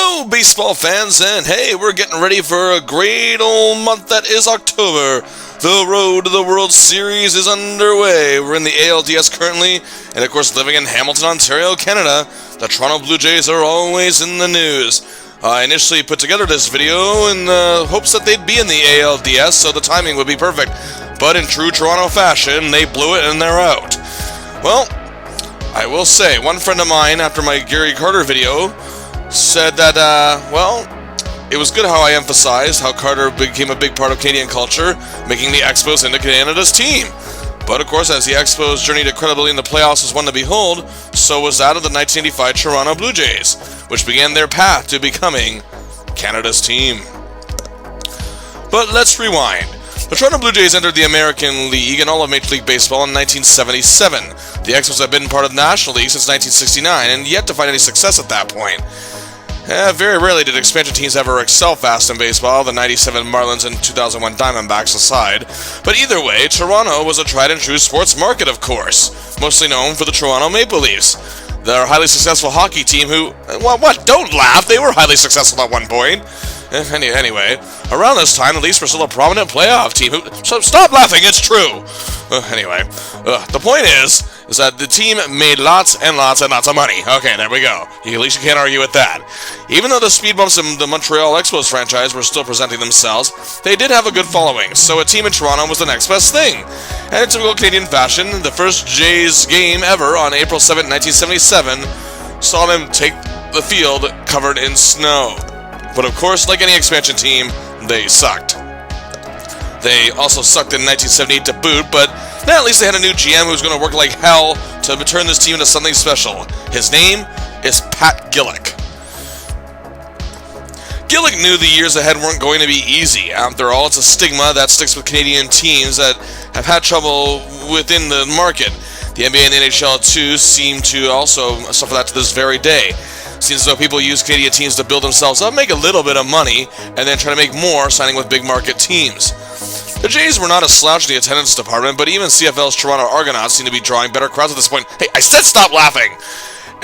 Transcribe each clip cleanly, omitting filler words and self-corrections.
Hello, baseball fans, and hey, we're getting ready for a great old month that is October. The road to the World Series is underway. We're in the ALCS currently, and of course living in Hamilton, Ontario, Canada. The Toronto Blue Jays are always in the news. I initially put together this video in the hopes that they'd be in the ALDS, so the timing would be perfect. But in true Toronto fashion, they blew it and they're out. Well, I will say, one friend of mine, after my Gary Carter video, said that, it was good how I emphasized how Carter became a big part of Canadian culture, making the Expos into Canada's team. But of course, as the Expos' journey to credibility in the playoffs was one to behold, so was that of the 1985 Toronto Blue Jays, which began their path to becoming Canada's team. But let's rewind. The Toronto Blue Jays entered the American League and all of Major League Baseball in 1977. The Expos have been part of the National League since 1969 and yet to find any success at that point. Very rarely did expansion teams ever excel fast in baseball, the 97 Marlins and 2001 Diamondbacks aside. But either way, Toronto was a tried and true sports market, of course, mostly known for the Toronto Maple Leafs. They're a highly successful hockey team who, don't laugh, they were highly successful at one point. Anyway, around this time, the Leafs were still a prominent playoff team so stop laughing, it's true! The point is that the team made lots and lots and lots of money. Okay, there we go. At least you can't argue with that. Even though the speed bumps in the Montreal Expos franchise were still presenting themselves, they did have a good following, so a team in Toronto was the next best thing. And in typical Canadian fashion, the first Jays game ever on April 7, 1977, saw them take the field covered in snow. But of course, like any expansion team, they sucked. They also sucked in 1978 to boot, but now at least they had a new GM who was going to work like hell to turn this team into something special. His name is Pat Gillick. Gillick knew the years ahead weren't going to be easy. After all, it's a stigma that sticks with Canadian teams that have had trouble within the market. The NBA and the NHL too seem to also suffer that to this very day. Seems as though people use Canadian teams to build themselves up, make a little bit of money, and then try to make more signing with big market teams. The Jays were not a slouch in the attendance department, but even CFL's Toronto Argonauts seem to be drawing better crowds at this point. Hey, I said stop laughing!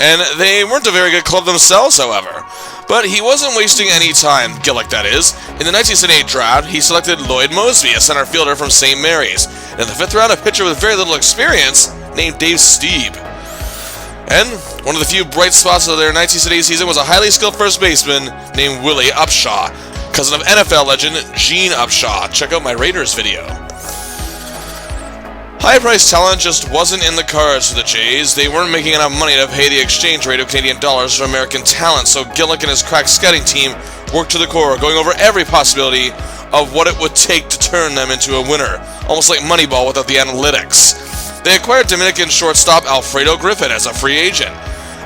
And they weren't a very good club themselves, however. But he wasn't wasting any time, Gillick that is. In the 1978 draft, he selected Lloyd Mosby, a center fielder from St. Mary's. And in the 5th round, a pitcher with very little experience named Dave Stieb. And one of the few bright spots of their 1978 season was a highly skilled first baseman named Willie Upshaw, cousin of NFL legend Gene Upshaw. Check out my Raiders video. High-priced talent just wasn't in the cards for the Jays. They weren't making enough money to pay the exchange rate of Canadian dollars for American talent, so Gillick and his crack scouting team worked to the core, going over every possibility of what it would take to turn them into a winner, almost like Moneyball without the analytics. They acquired Dominican shortstop Alfredo Griffin as a free agent.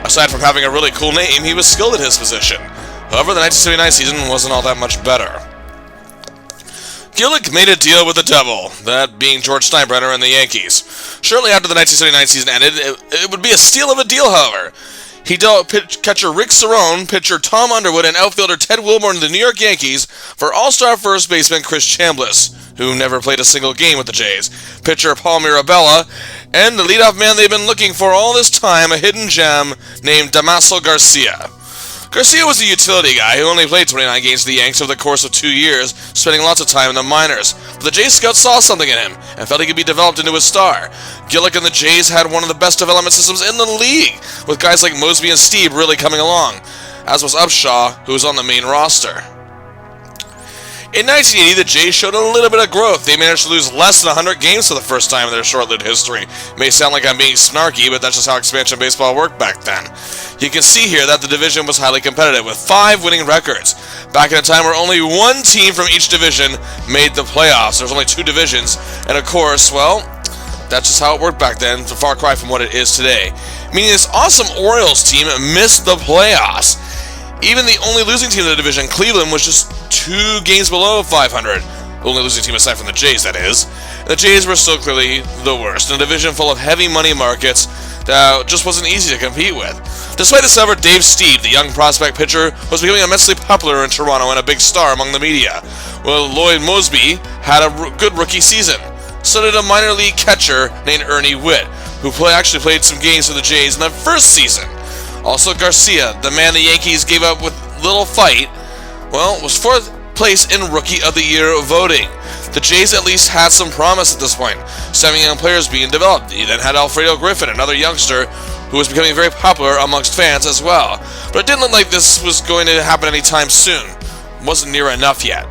Aside from having a really cool name, he was skilled at his position. However, the 1979 season wasn't all that much better. Gillick made a deal with the devil, that being George Steinbrenner and the Yankees. Shortly after the 1979 season ended, it would be a steal of a deal, however. He dealt catcher Rick Cerrone, pitcher Tom Underwood, and outfielder Ted Wilborn to the New York Yankees for all-star first baseman Chris Chambliss, who never played a single game with the Jays, pitcher Paul Mirabella, and the leadoff man they've been looking for all this time, a hidden gem named Damaso Garcia. Garcia was a utility guy who only played 29 games for the Yanks over the course of 2 years, spending lots of time in the minors. But the Jays scouts saw something in him and felt he could be developed into a star. Gillick and the Jays had one of the best development systems in the league, with guys like Mosby and Stieb really coming along, as was Upshaw, who was on the main roster. In 1980, the Jays showed a little bit of growth. They managed to lose less than 100 games for the first time in their short-lived history. It may sound like I'm being snarky, but that's just how expansion baseball worked back then. You can see here that the division was highly competitive, with 5 winning records. Back in a time where only one team from each division made the playoffs. There was only 2 divisions, and of course, that's just how it worked back then. It's a far cry from what it is today. Meaning this awesome Orioles team missed the playoffs. Even the only losing team in the division, Cleveland, was just 2 games below 500. The only losing team aside from the Jays, that is. And the Jays were still clearly the worst, in a division full of heavy money markets that just wasn't easy to compete with. Despite this, however, Dave Stieb, the young prospect pitcher, was becoming immensely popular in Toronto and a big star among the media. Well, Lloyd Mosby had a good rookie season. So did a minor league catcher named Ernie Witt, who actually played some games for the Jays in the first season. Also Garcia, the man the Yankees gave up with little fight, well, was 4th place in Rookie of the Year voting. The Jays at least had some promise at this point. 7 young players being developed. You then had Alfredo Griffin, another youngster who was becoming very popular amongst fans as well. But it didn't look like this was going to happen anytime soon. It wasn't near enough yet.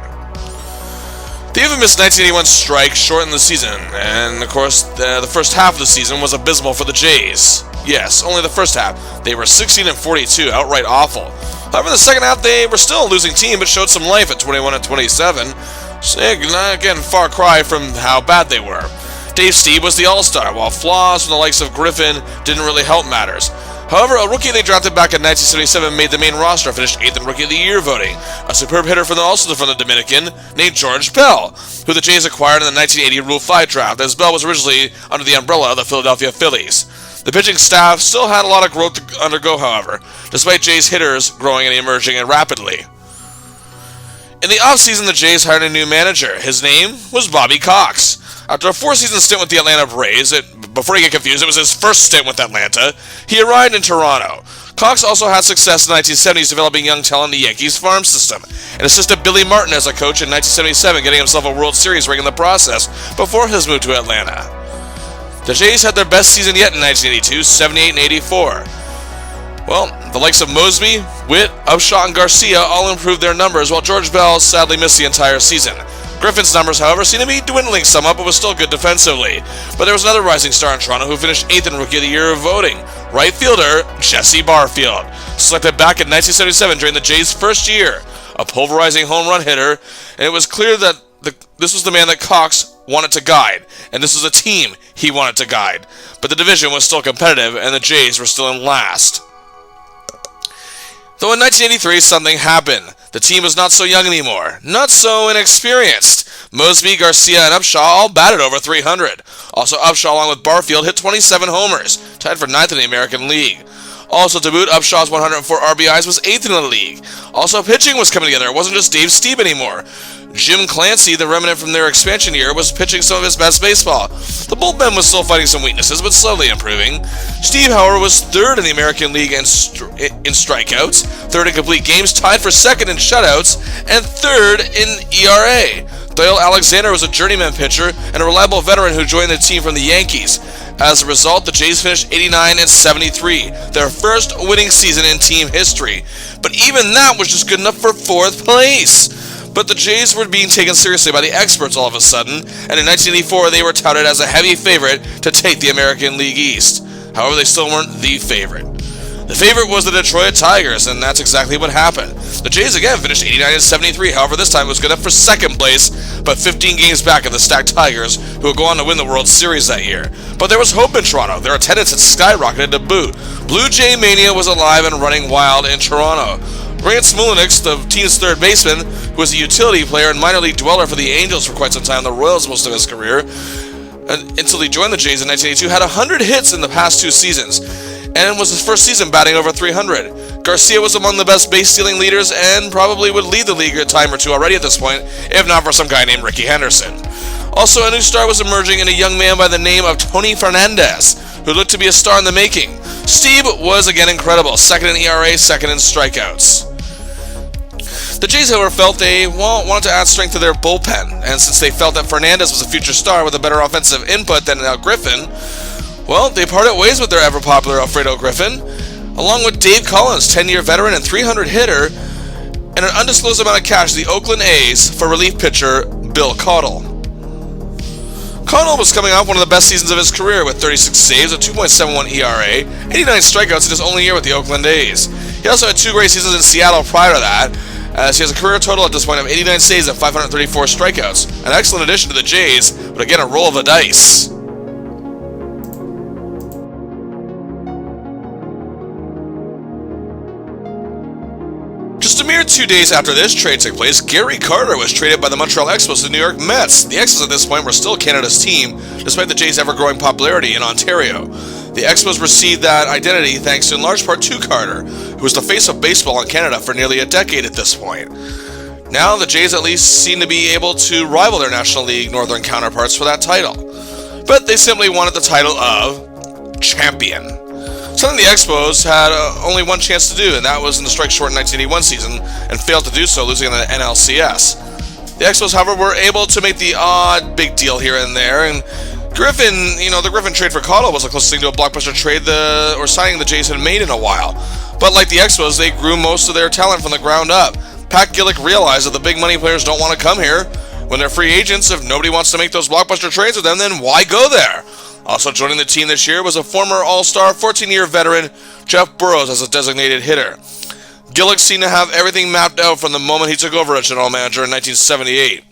The infamous 1981 strike shortened the season, and of course, the first half of the season was abysmal for the Jays. Yes, only the first half. They were 16-42, outright awful. However, the second half they were still a losing team, but showed some life at 21-27. So, again, far cry from how bad they were. Dave Stieb was the all-star, while flaws from the likes of Griffin didn't really help matters. However, a rookie they drafted back in 1977 made the main roster, finished 8th in Rookie of the Year voting. A superb hitter also from the Dominican, named George Bell, who the Jays acquired in the 1980 Rule 5 draft, as Bell was originally under the umbrella of the Philadelphia Phillies. The pitching staff still had a lot of growth to undergo, however, despite Jays hitters growing and emerging rapidly. In the offseason, the Jays hired a new manager. His name was Bobby Cox. After a 4-season stint with the Atlanta Braves, before you get confused, it was his first stint with Atlanta, he arrived in Toronto. Cox also had success in the 1970s developing young talent in the Yankees farm system, and assisted Billy Martin as a coach in 1977, getting himself a World Series ring in the process before his move to Atlanta. The Jays had their best season yet in 1982, 78-84. Well, the likes of Mosby, Witt, Upshaw, and Garcia all improved their numbers, while George Bell sadly missed the entire season. Griffin's numbers, however, seemed to be dwindling somewhat, but was still good defensively. But there was another rising star in Toronto who finished 8th in Rookie of the Year voting, right fielder Jesse Barfield, selected back in 1977 during the Jays' first year, a pulverizing home run hitter, and it was clear that this was the man that Cox wanted to guide, and this was a team he wanted to guide. But the division was still competitive, and the Jays were still in last. Though in 1983, something happened. The team was not so young anymore, not so inexperienced. Mosby, Garcia, and Upshaw all batted over 300. Also, Upshaw, along with Barfield, hit 27 homers, tied for 9th in the American League. Also, to boot, Upshaw's 104 RBIs was 8th in the league. Also, pitching was coming together. It wasn't just Dave Stieb anymore. Jim Clancy, the remnant from their expansion year, was pitching some of his best baseball. The bullpen was still fighting some weaknesses, but slowly improving. Steve, however, was 3rd in the American League in strikeouts, 3rd in complete games, tied for 2nd in shutouts, and 3rd in ERA. Doyle Alexander was a journeyman pitcher and a reliable veteran who joined the team from the Yankees. As a result, the Jays finished 89-73, their first winning season in team history. But even that was just good enough for 4th place. But the Jays were being taken seriously by the experts all of a sudden, and in 1984 they were touted as a heavy favorite to take the American League East. However, they still weren't the favorite. The favorite was the Detroit Tigers, and that's exactly what happened. The Jays again finished 89-73, however this time it was good enough for 2nd place, but 15 games back of the stacked Tigers, who would go on to win the World Series that year. But there was hope in Toronto. Their attendance had skyrocketed to boot. Blue Jay Mania was alive and running wild in Toronto. Ryan Smolinix, the team's 3rd baseman, who was a utility player and minor league dweller for the Angels for quite some time, the Royals most of his career, until he joined the Jays in 1982, had 100 hits in the past 2 seasons, and was his first season batting over 300. Garcia was among the best base-stealing leaders and probably would lead the league a time or two already at this point, if not for some guy named Ricky Henderson. Also, a new star was emerging in a young man by the name of Tony Fernandez, who looked to be a star in the making. Steve was again incredible, 2nd in ERA, 2nd in strikeouts. The Jays, however, felt they wanted to add strength to their bullpen, and since they felt that Fernandez was a future star with a better offensive input than Griffin, well, they parted ways with their ever-popular Alfredo Griffin, along with Dave Collins, 10-year veteran and 300 hitter, and an undisclosed amount of cash to the Oakland A's for relief pitcher Bill Caudle. Caudle was coming off one of the best seasons of his career with 36 saves, a 2.71 ERA, 89 strikeouts in his only year with the Oakland A's. He also had 2 great seasons in Seattle prior to that, as he has a career total at this point of 89 saves and 534 strikeouts. An excellent addition to the Jays, but again a roll of the dice. Just a mere 2 days after this trade took place, Gary Carter was traded by the Montreal Expos to the New York Mets. The Expos at this point were still Canada's team, despite the Jays' ever-growing popularity in Ontario. The Expos received that identity thanks in large part to Carter, who was the face of baseball in Canada for nearly a decade at this point. Now, the Jays at least seem to be able to rival their National League Northern counterparts for that title. But they simply wanted the title of champion. Something the Expos had only one chance to do, and that was in the strike short 1981 season, and failed to do so, losing in the NLCS. The Expos, however, were able to make the odd big deal here and there, and Griffin, the Griffin trade for Cottle was the closest thing to a blockbuster trade or signing the Jays had made in a while. But like the Expos, they grew most of their talent from the ground up. Pat Gillick realized that the big money players don't want to come here. When they're free agents, if nobody wants to make those blockbuster trades with them, then why go there? Also joining the team this year was a former All-Star, 14-year veteran, Jeff Burrows, as a designated hitter. Gillick seemed to have everything mapped out from the moment he took over as general manager in 1978.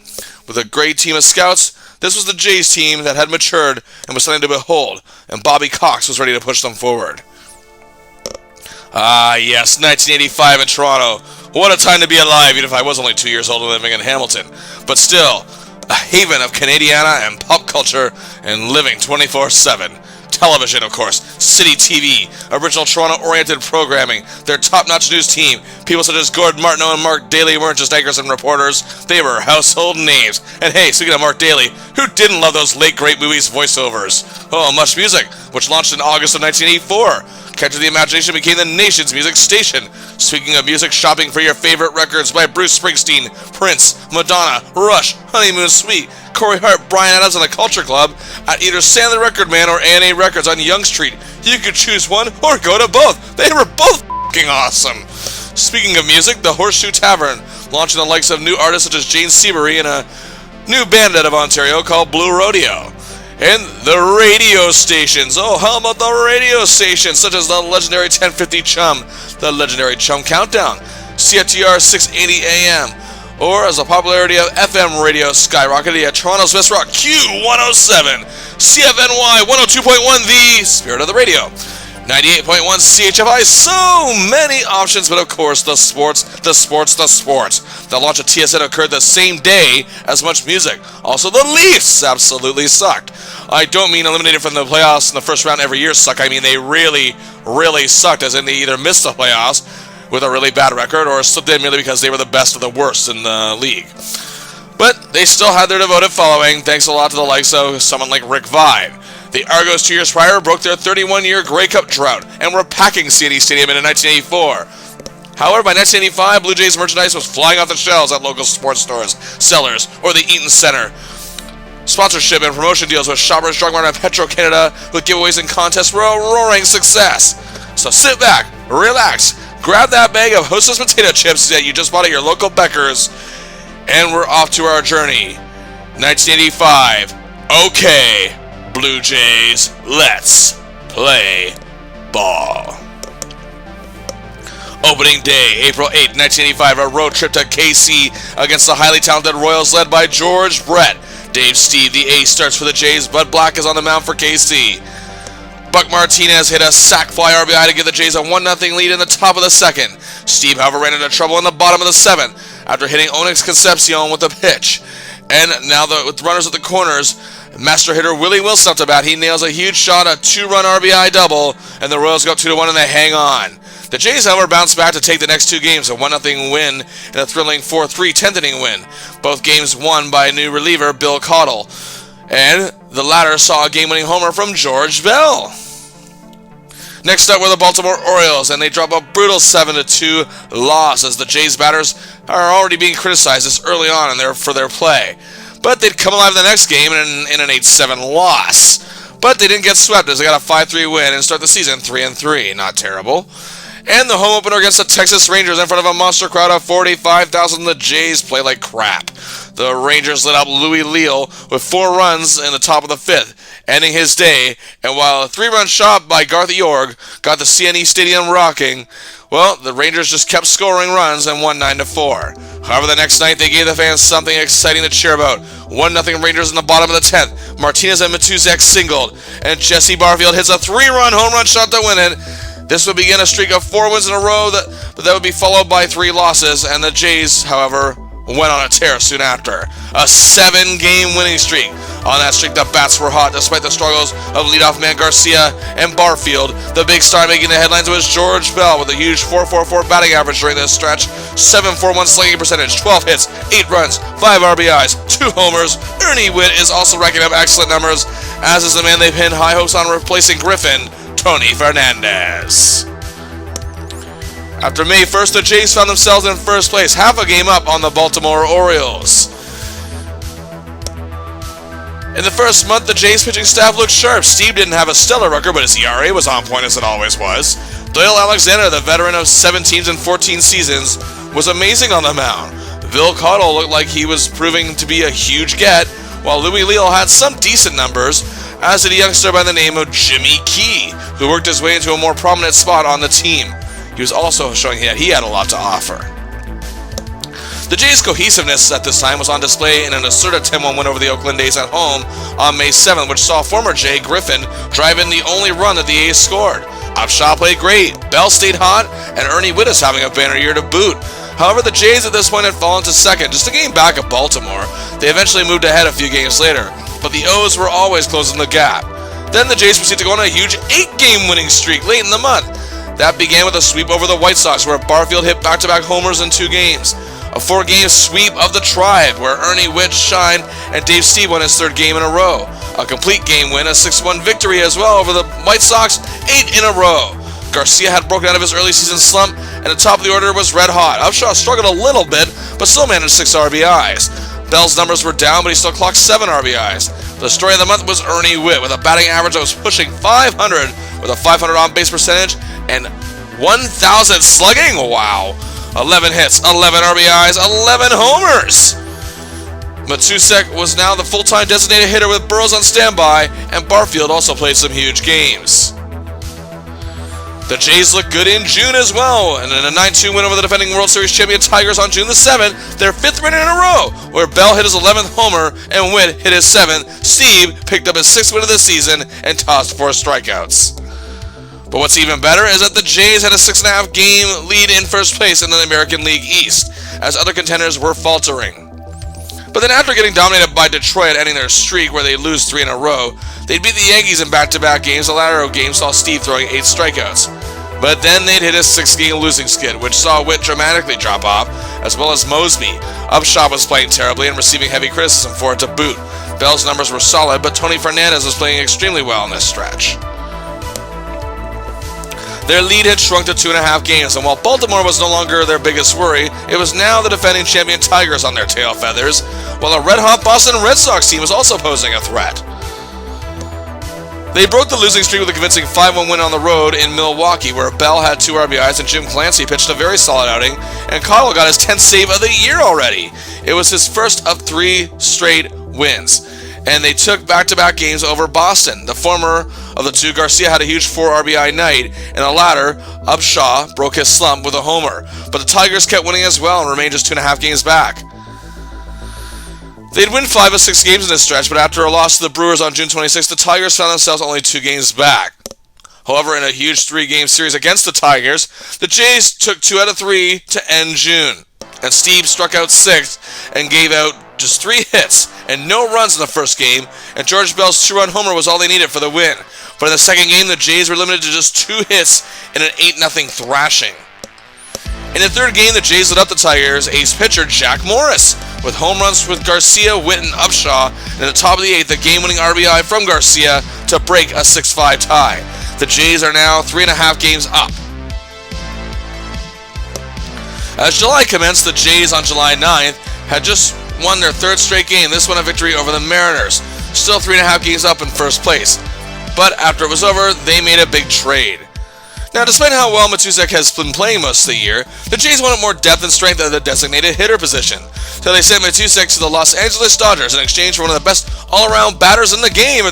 With a great team of scouts, this was the Jays team that had matured and was something to behold, and Bobby Cox was ready to push them forward. Ah, yes, 1985 in Toronto. What a time to be alive, even if I was only 2 years old and living in Hamilton. But still, a haven of Canadiana and pop culture and living 24/7. Television, of course, City TV, original Toronto-oriented programming, their top-notch news team. People such as Gord Martineau and Mark Daly weren't just anchors and reporters, they were household names. And hey, speaking of Mark Daly, who didn't love those late great movies voiceovers? Oh, Much Music, which launched in August of 1984. Capture the Imagination became the nation's music station. Speaking of music, shopping for your favorite records by Bruce Springsteen, Prince, Madonna, Rush, Honeymoon Suite, Corey Hart, Bryan Adams, and the Culture Club at either Stanley Record Man or A&A Records on Yonge Street. You could choose one or go to both. They were both f***ing awesome. Speaking of music, the Horseshoe Tavern, launching the likes of new artists such as Jane Seabury and a new band out of Ontario called Blue Rodeo. And the radio stations. Oh, how about the radio stations, such as the legendary 1050 Chum, the legendary Chum Countdown, CFTR 680 AM, or as the popularity of FM radio skyrocketed at Toronto's Best Rock Q107, CFNY 102.1, the spirit of the radio, 98.1 CHFI, so many options, but of course the sports. The launch of TSN occurred the same day as Much Music. Also, the Leafs absolutely sucked. I don't mean eliminated from the playoffs in the first round every year suck. I mean they really, really sucked, as in they either missed the playoffs with a really bad record or slipped in merely because they were the best of the worst in the league. But they still had their devoted following, thanks a lot to the likes of someone like Rick Vide. The Argos 2 years prior broke their 31-year Grey Cup drought and were packing CNE Stadium in 1984. However, by 1985, Blue Jays merchandise was flying off the shelves at local sports stores, Sellers, or the Eaton Center. Sponsorship and promotion deals with Shoppers Drug Mart and Petro-Canada with giveaways and contests were a roaring success. So sit back, relax, grab that bag of Hostess potato chips that you just bought at your local Becker's, and we're off to our journey. 1985. Okay, Blue Jays, let's play ball. Opening day, April 8, 1985, a road trip to KC against the highly talented Royals led by George Brett. Dave Steve, the ace, starts for the Jays. Bud Black is on the mound for KC. Buck Martinez hit a sac fly RBI to give the Jays a 1-0 lead in the top of the second. Steve, however, ran into trouble in the bottom of the seventh after hitting Onyx Concepcion with a pitch. And now with runners at the corners, master hitter Willie Wilson up to bat. He nails a huge shot, a 2-run RBI double, and the Royals go 2-1 and they hang on. The Jays, however, bounced back to take the next two games, a 1-0 win and a thrilling 4-3 10th inning win. Both games won by a new reliever, Bill Cottle, and the latter saw a game-winning homer from George Bell. Next up were the Baltimore Orioles, and they drop a brutal 7-2 loss as the Jays batters are already being criticized this early on for their play. But they'd come alive the next game in an 8-7 loss. But they didn't get swept as they got a 5-3 win and start the season 3-3. Not terrible. And the home opener against the Texas Rangers in front of a monster crowd of 45,000, the Jays play like crap. The Rangers lit up Louis Leal with 4 runs in the top of the 5th, ending his day, and while a 3-run shot by Garth Yorg got the CNE Stadium rocking, well, the Rangers just kept scoring runs and won 9-4. However, the next night they gave the fans something exciting to cheer about. 1-0 Rangers in the bottom of the 10th. Martinez and Matuzek singled, and Jesse Barfield hits a 3-run home run shot to win it. This would begin a streak of 4 wins in a row that would be followed by 3 losses, and the Jays, however, went on a tear soon after. A 7-game winning streak. On that streak, the bats were hot despite the struggles of leadoff man Garcia and Barfield. The big star making the headlines was George Bell with a huge .444 batting average during this stretch, 7.41 slugging percentage, 12 hits, 8 runs, 5 RBIs, 2 homers. Ernie Witt is also racking up excellent numbers, as is the man they pinned high hopes on replacing Griffin, Tony Fernandez. After May 1st, the Jays found themselves in first place, half a game up on the Baltimore Orioles. In the first month, the Jays pitching staff looked sharp. Steve didn't have a stellar record, but his ERA was on point as it always was. Doyle Alexander, the veteran of 17 and 14 seasons, was amazing on the mound. Bill Caudill looked like he was proving to be a huge get, while Louis Leal had some decent numbers, as did a youngster by the name of Jimmy Key, who worked his way into a more prominent spot on the team. He was also showing that he had a lot to offer. The Jays' cohesiveness at this time was on display in an assertive 10-1 win over the Oakland A's at home on May 7th, which saw former Jay Griffin drive in the only run that the A's scored. Upshaw played great, Bell stayed hot, and Ernie Whittis having a banner year to boot. However, the Jays at this point had fallen to second, just a game back of Baltimore. They eventually moved ahead a few games later, but the O's were always closing the gap. Then the Jays proceeded to go on a huge 8-game winning streak late in the month. That began with a sweep over the White Sox, where Barfield hit back-to-back homers in 2 games. A 4-game sweep of the Tribe, where Ernie Whitt shined and Dave Steve won his 3rd game in a row. A complete game win, a 6-1 victory as well over the White Sox, 8 in a row. Garcia had broken out of his early season slump, and the top of the order was red hot. Upshaw struggled a little bit, but still managed 6 RBIs. Bell's numbers were down, but he still clocked 7 RBIs. The story of the month was Ernie Whitt, with a batting average that was pushing 500, with a 500 on-base percentage and 1,000 slugging. Wow. 11 hits, 11 RBIs, 11 homers. Matusek was now the full-time designated hitter with Burrows on standby, and Barfield also played some huge games. The Jays looked good in June as well, and in a 9-2 win over the defending World Series champion Tigers on June the 7th, their 5th win in a row, where Bell hit his 11th homer and Witt hit his 7th. Steve picked up his 6th win of the season and tossed 4 strikeouts. But what's even better is that the Jays had a 6.5 game lead in first place in the American League East, as other contenders were faltering. But then after getting dominated by Detroit, ending their streak where they lose 3 in a row, they'd beat the Yankees in back-to-back games. The latter game saw Steve throwing 8 strikeouts. But then they'd hit a 6-game losing skid, which saw Witt dramatically drop off, as well as Mosby. Upshaw was playing terribly and receiving heavy criticism for it to boot. Bell's numbers were solid, but Tony Fernandez was playing extremely well in this stretch. Their lead had shrunk to 2.5 games, and while Baltimore was no longer their biggest worry, it was now the defending champion Tigers on their tail feathers, while a red-hot Boston Red Sox team was also posing a threat. They broke the losing streak with a convincing 5-1 win on the road in Milwaukee, where Bell had 2 RBIs and Jim Clancy pitched a very solid outing, and Caudill got his 10th save of the year already. It was his first of 3 straight wins, and they took back-to-back games over Boston. The former of the 2, Garcia, had a huge 4 RBI night, and the latter, Upshaw, broke his slump with a homer. But the Tigers kept winning as well and remained just 2.5 games back. They'd win 5 of 6 games in this stretch, but after a loss to the Brewers on June 26th, the Tigers found themselves only 2 games back. However, in a huge 3-game series against the Tigers, the Jays took 2 out of 3 to end June. And Steve struck out 6th and gave out just 3 hits and no runs in the first game, and George Bell's 2-run homer was all they needed for the win. But in the second game, the Jays were limited to just 2 hits in an 8-0 thrashing. In the third game, the Jays lit up the Tigers' ace pitcher, Jack Morris, with home runs with Garcia, Witt, and Upshaw, and at the top of the 8th, a game-winning RBI from Garcia to break a 6-5 tie. The Jays are now 3.5 games up. As July commenced, the Jays on July 9th had just won their 3rd straight game, this one a victory over the Mariners, still 3.5 games up in first place. But after it was over, they made a big trade. Now, despite how well Matusek has been playing most of the year, the Jays wanted more depth and strength at the designated hitter position, so they sent Matusek to the Los Angeles Dodgers in exchange for one of the best all-around batters in the game,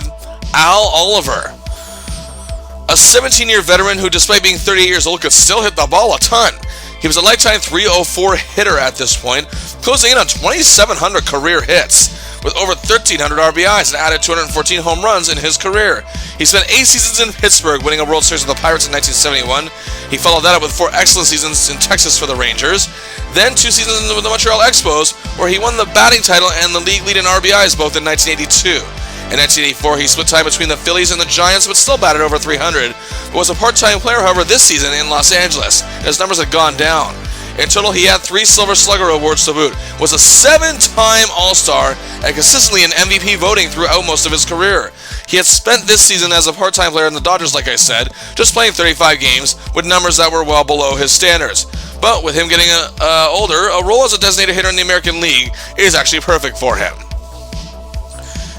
Al Oliver. A 17-year veteran who, despite being 38 years old, could still hit the ball a ton. He was a lifetime .304 hitter at this point, closing in on 2,700 career hits, with over 1,300 RBIs and added 214 home runs in his career. He spent 8 seasons in Pittsburgh, winning a World Series with the Pirates in 1971. He followed that up with 4 excellent seasons in Texas for the Rangers, then 2 seasons with the Montreal Expos, where he won the batting title and the league lead in RBIs both in 1982. In 1984, he split time between the Phillies and the Giants, but still batted over 300, but was a part-time player, however, this season in Los Angeles. His numbers had gone down. In total, he had 3 Silver Slugger awards to boot, was a 7-time All-Star, and consistently in MVP voting throughout most of his career. He had spent this season as a part-time player in the Dodgers, like I said, just playing 35 games with numbers that were well below his standards. But with him getting older, a role as a designated hitter in the American League is actually perfect for him.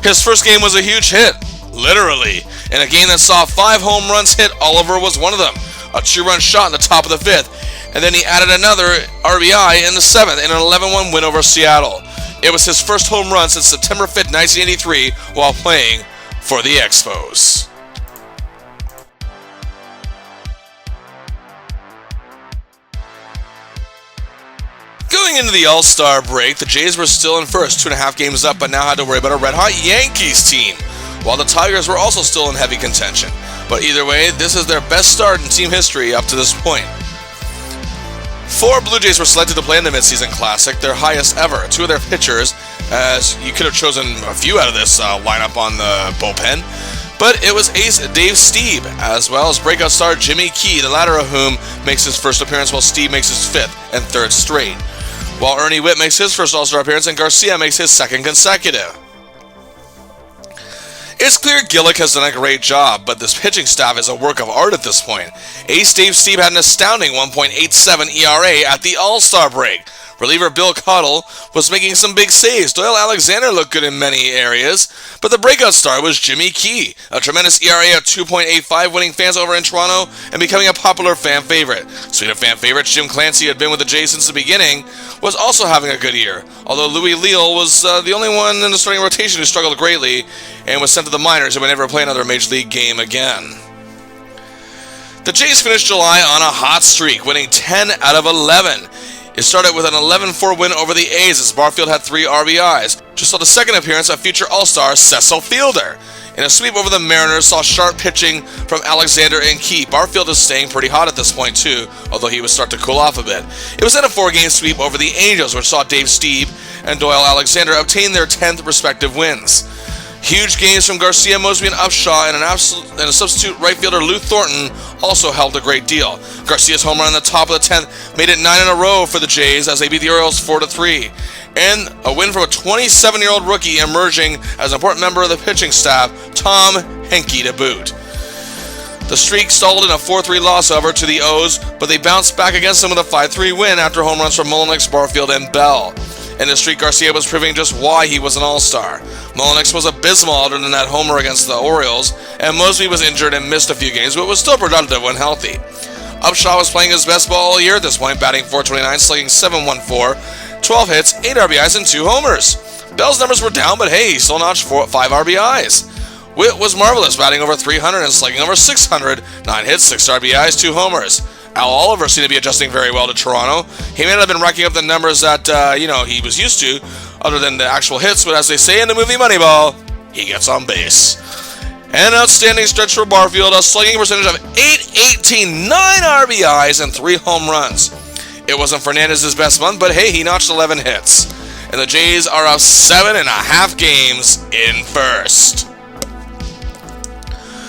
His first game was a huge hit, literally. In a game that saw 5 home runs hit, Oliver was one of them. A 2-run shot in the top of the 5th, and then he added another RBI in the 7th in an 11-1 win over Seattle. It was his first home run since September 5th, 1983, while playing for the Expos. Going into the All-Star break, the Jays were still in first, 2.5 games up, but now had to worry about a red-hot Yankees team, while the Tigers were also still in heavy contention. But either way, this is their best start in team history up to this point. 4 Blue Jays were selected to play in the Midseason Classic, their highest ever. 2 of their pitchers, as you could have chosen a few out of this lineup on the bullpen, but it was ace Dave Stieb, as well as breakout star Jimmy Key, the latter of whom makes his first appearance while Stieb makes his 5th and 3rd straight, while Ernie Whitt makes his first All-Star appearance and Garcia makes his 2nd consecutive. It's clear Gillick has done a great job, but this pitching staff is a work of art at this point. Ace Dave Stieb had an astounding 1.87 ERA at the All-Star break. Reliever Bill Cottle was making some big saves. Doyle Alexander looked good in many areas, but the breakout star was Jimmy Key, a tremendous ERA of 2.85, winning fans over in Toronto and becoming a popular fan favorite. Speaking of fan favorites, Jim Clancy, who had been with the Jays since the beginning, was also having a good year, although Louis Leal was the only one in the starting rotation who struggled greatly and was sent to the minors and would never play another Major League game again. The Jays finished July on a hot streak, winning 10 out of 11. It started with an 11-4 win over the A's as Barfield had 3 RBIs. Just saw the second appearance of future All-Star Cecil Fielder. In a sweep over the Mariners, saw sharp pitching from Alexander and Key. Barfield is staying pretty hot at this point too, although he would start to cool off a bit. It was then a 4-game sweep over the Angels, which saw Dave Stieb and Doyle Alexander obtain their 10th respective wins. Huge games from Garcia, Mosby, and Upshaw, and a substitute right fielder, Lou Thornton, also helped a great deal. Garcia's home run in the top of the 10th made it 9 in a row for the Jays as they beat the Orioles 4-3. And a win from a 27-year-old rookie emerging as an important member of the pitching staff, Tom Henke to boot. The streak stalled in a 4-3 loss, however, to the O's, but they bounced back against them with a 5-3 win after home runs from Mullenix, Barfield, and Bell. In the streak, Garcia was proving just why he was an all-star. Mullenix was abysmal other than that homer against the Orioles, and Mosby was injured and missed a few games, but was still productive when healthy. Upshaw was playing his best ball all year at this point, batting .429, slugging .714, 12 hits, 8 RBIs, and 2 homers. Bell's numbers were down, but hey, he still notched 5 RBIs. Whitt was marvelous, batting over .300 and slugging over .600, 9 hits, 6 RBIs, 2 homers. Al Oliver seemed to be adjusting very well to Toronto. He may not have been racking up the numbers that, he was used to, other than the actual hits, but as they say in the movie Moneyball, he gets on base. An outstanding stretch for Barfield, a slugging percentage of .818, 9 RBIs, and 3 home runs. It wasn't Fernandez's best month, but hey, he notched 11 hits. And the Jays are up 7.5 games in first.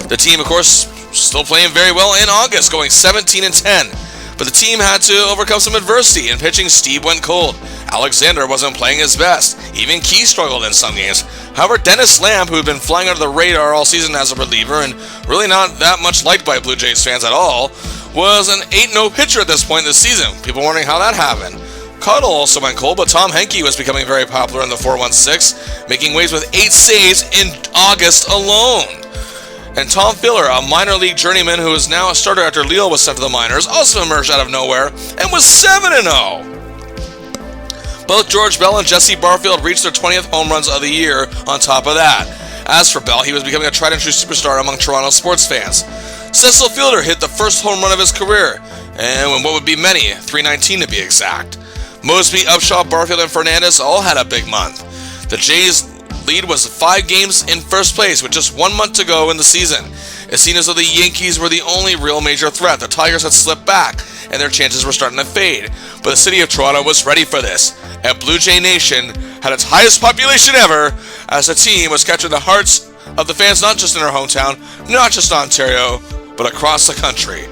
The team, of course, still playing very well in August, going 17-10. But the team had to overcome some adversity. In pitching, Stieb went cold. Alexander wasn't playing his best. Even Key struggled in some games. However, Dennis Lamb, who had been flying under the radar all season as a reliever and really not that much liked by Blue Jays fans at all, was an 8-0 pitcher at this point in the season. People wondering how that happened. Cottle also went cold, but Tom Henke was becoming very popular in the 4-1-6, making waves with 8 saves in August alone. And Tom Filler, a minor league journeyman who is now a starter after Leal was sent to the minors, also emerged out of nowhere and was 7-0. Both George Bell and Jesse Barfield reached their 20th home runs of the year on top of that. As for Bell, he was becoming a tried-and-true superstar among Toronto sports fans. Cecil Fielder hit the first home run of his career, and in what would be many, .319 to be exact. Mosby, Upshaw, Barfield, and Fernandez all had a big month. The Jays' lead was 5 games in first place with just 1 month to go in the season. It seemed as though the Yankees were the only real major threat. The Tigers had slipped back, and their chances were starting to fade. But the city of Toronto was ready for this, and Blue Jay Nation had its highest population ever as the team was capturing the hearts of the fans not just in our hometown, not just Ontario, but across the country.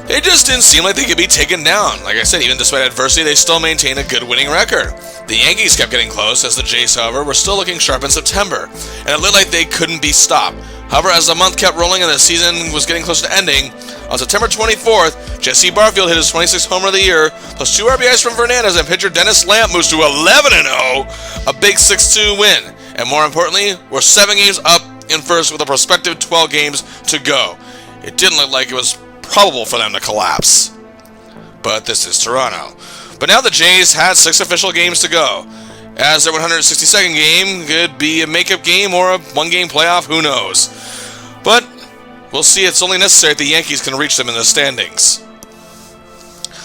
They just didn't seem like they could be taken down. Like I said, even despite adversity, they still maintained a good winning record. The Yankees kept getting close, as the Jays, however, were still looking sharp in September, and it looked like they couldn't be stopped. However, as the month kept rolling and the season was getting close to ending, on September 24th, Jesse Barfield hit his 26th homer of the year, plus 2 RBIs from Fernandez, and pitcher Dennis Lamp moves to 11-0, a big 6-2 win. And more importantly, we're 7 games up in first with a prospective 12 games to go. It didn't look like it was probable for them to collapse. But this is Toronto. But now the Jays had 6 official games to go. As their 162nd game could be a makeup game or a 1-game playoff, who knows. But we'll see. It's only necessary if the Yankees can reach them in the standings.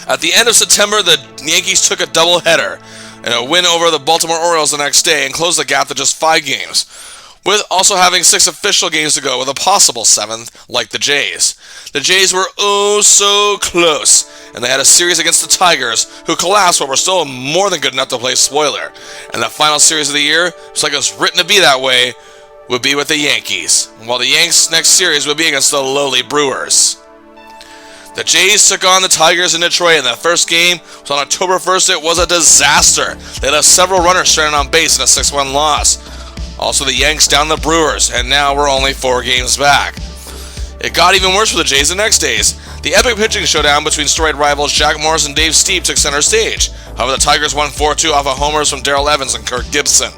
At the end of September, the Yankees took a doubleheader and a win over the Baltimore Orioles the next day and closed the gap to just 5 games, with also having 6 official games to go with a possible 7th, like the Jays. The Jays were oh so close, and they had a series against the Tigers, who collapsed but were still more than good enough to play spoiler. And the final series of the year, just like it was written to be that way, would be with the Yankees, while the Yanks' next series would be against the lowly Brewers. The Jays took on the Tigers in Detroit, and the first game was on October 1st. It was a disaster. They left several runners stranded on base in a 6-1 loss. Also, the Yanks down the Brewers, and now we're only 4 games back. It got even worse for the Jays the next days. The epic pitching showdown between storied rivals Jack Morris and Dave Steep took center stage. However, the Tigers won 4-2 off of homers from Darrell Evans and Kirk Gibson.